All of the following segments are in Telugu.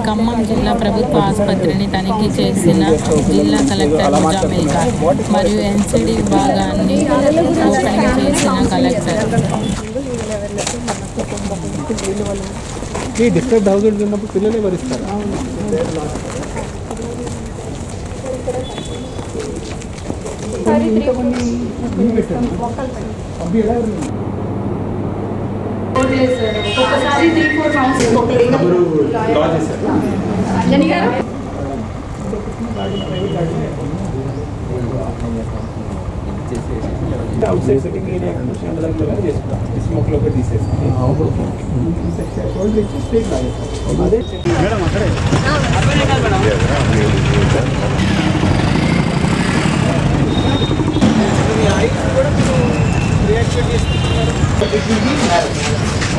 ఖమ్మం జిల్లా ప్రభుత్వ ఆసుపత్రిని తనిఖీ చేసిన జిల్లా కలెక్టర్ ముజామిల్ ఖాన్ మరియు ఎన్సిడి విభాగాన్ని ఓపెనింగ్ చేసిన కలెక్టర్. డిస్టర్బ్ హౌస్ ఉన్నప్పుడు పిల్లలే భరిస్తారు. ఒక్కసారి 3-4 రౌండ్స్ అంజని గారు out side setting area smoke లో తీసేసి మేడం అక్కడే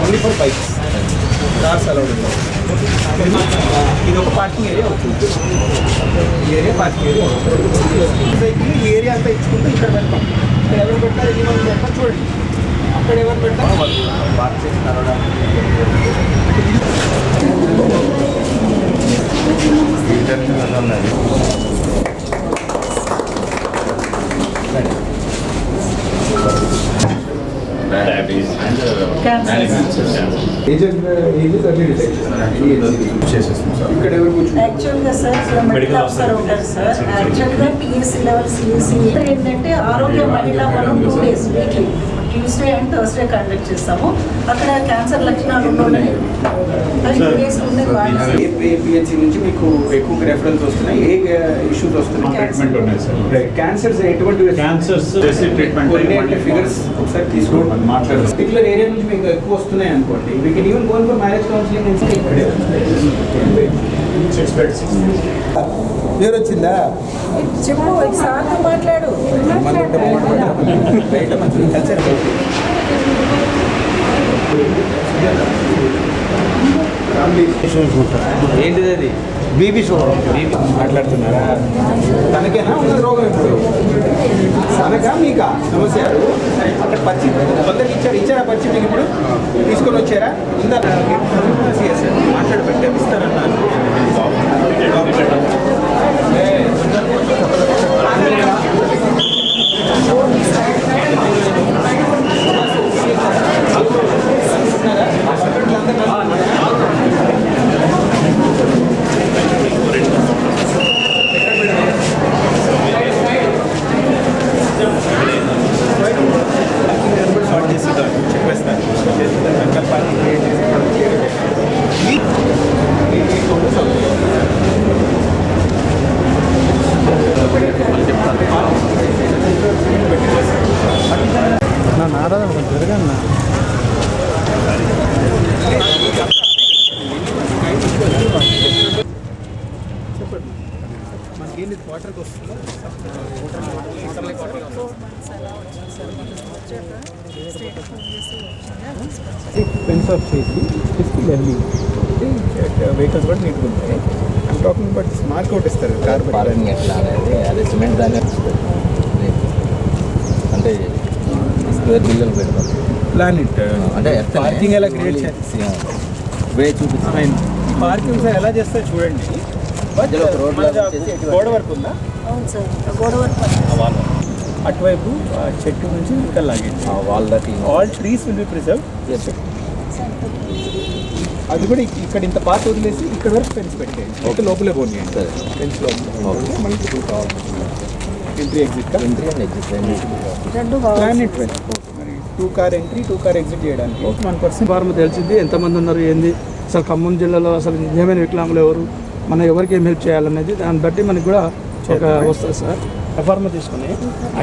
only for bikes, cars allowed ఉండవు. ఇది ఒక పార్కింగ్ ఏరియా అవుతుంది. ఈ ఏరియా పార్కింగ్ ఏరియా సైకిల్ ఈ ఏరియా అంతా ఇచ్చుకుంటూ ఇక్కడ పెడతాం. ఇక్కడ ఎవరు పెట్టారు ఎన్ని మంది పెడతాం చూడండి. అక్కడ ఎవరు పెడతాం పార్క్ చేసి యాక్చువల్గా సార్ మెడికల్ ఆఫీసర్ ఉంటారు సార్. యాక్చువల్గా పిఎస్సీ లెవెల్ సిఎస్సీ ఏంటంటే ఆరోగ్య మహిళా మనం 2 days weekly Tuesday and Thursday conduct చేస్తాము. అక్కడ క్యాన్సర్ లక్షణాలు ఉన్నాయి ఏపీహెచ్సి నుంచి మీకు ఎక్కువ రెఫరెన్స్ వస్తున్నాయి. ఏ ఇష్యూస్ వస్తున్నాయి? క్యాన్సర్స్ ఎటువంటి క్యాన్సర్స్ ఫిగర్స్ ఒకసారి తీసుకోండి, మాట్లాడారు. పర్టికులర్ ఏరియా నుంచి మీకు ఎక్కువ వస్తున్నాయి అనుకోండి. We can even gone for marriage counselling. పేరు వచ్చిందా? చెప్పు సార్తో మాట్లాడు. ఏంటిది అది? బీబీ షో మాట్లాడుతున్నారా? తనకేనా ఉన్నది రోగం? ఇప్పుడు తనకా మీకా సమస్య? అక్కడ పచ్చి కొందరికి ఇచ్చారా పచ్చి? మీకు ఇప్పుడు తీసుకొని వచ్చారా? ఉందా? మాట్లాడి పెట్టారు, ఇస్తారన్నారు. నారాధన జరగన్నా చెప్పండి. మనకేంటి వాటర్కి వస్తుందా? ఫెన్స్ ఆఫ్ చేసి తీసుకెళ్ళి వెహికల్స్ కూడా నీట్గా ఉంటాయి. I'm talking but mark out ఇస్తారు. కార్ పార్కింగ్ ఎట్లా అనేది అదే సిమెంట్ దాన్ని అంటే స్క్వేర్ బిల్లులు పెడతాం. ప్లాన్ ఇట్ అంటే పార్కింగ్ ఎలా క్రియేట్ చేయాలి వే చూపిస్తాం. పార్కింగ్ సార్ ఎలా చేస్తారు చూడండి. గోడ వరకు ఉందా? అవును సార్, గోడ వరకు అటువైపు చెట్టు నుంచి ఇంకా లాగేది. All trees will be preserve. అది కూడా ఇక్కడ ఇంత పాత వదిలేసి ఇక్కడ వరకు ఫెన్స్ పెట్టేది. లోపలే పోనీయండి. ఫెన్స్ లోపల మనకి entry exit plan it well. మరి 2 కార్ ఎంట్రీ 2 కార్ ఎగ్జిట్ చేయడానికి 1% ఫార్మ్ తెలిసింది ఎంతమంది ఉన్నారు ఏంది, అసలు ఖమ్మం జిల్లాలో అసలు నిజమైన వికలాంగులు ఎవరు, మనం ఎవరికి ఏం హెల్ప్ చేయాలనేది దాన్ని బట్టి మనకి కూడా ఒక వస్తుంది సార్. ఫార్మ్ తీసుకుని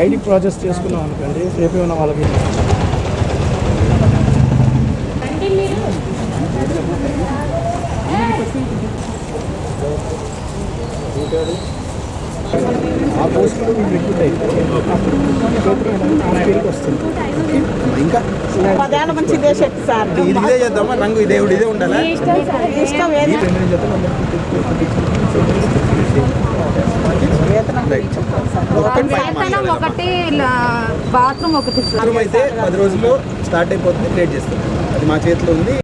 ఐడి ప్రాసెస్ చేసుకున్నాం అనుకోండి, రేపు ఉన్న వాళ్ళకి ఆ పోస్టులో మేము రిక్రూట్ అయితే వస్తుంది. ఇంకా మంచిదే శక్తి సార్. ఇదే చేద్దామా? రంగు ఇదే ఇదే ఉండాలా? ఒకటి బాత్రూమ్ ఒకటి అయితే 10 రోజుల్లో స్టార్ట్ అయిపోతుంది. క్రియేట్ చేస్తాం. అది మా చేతిలో ఉంది.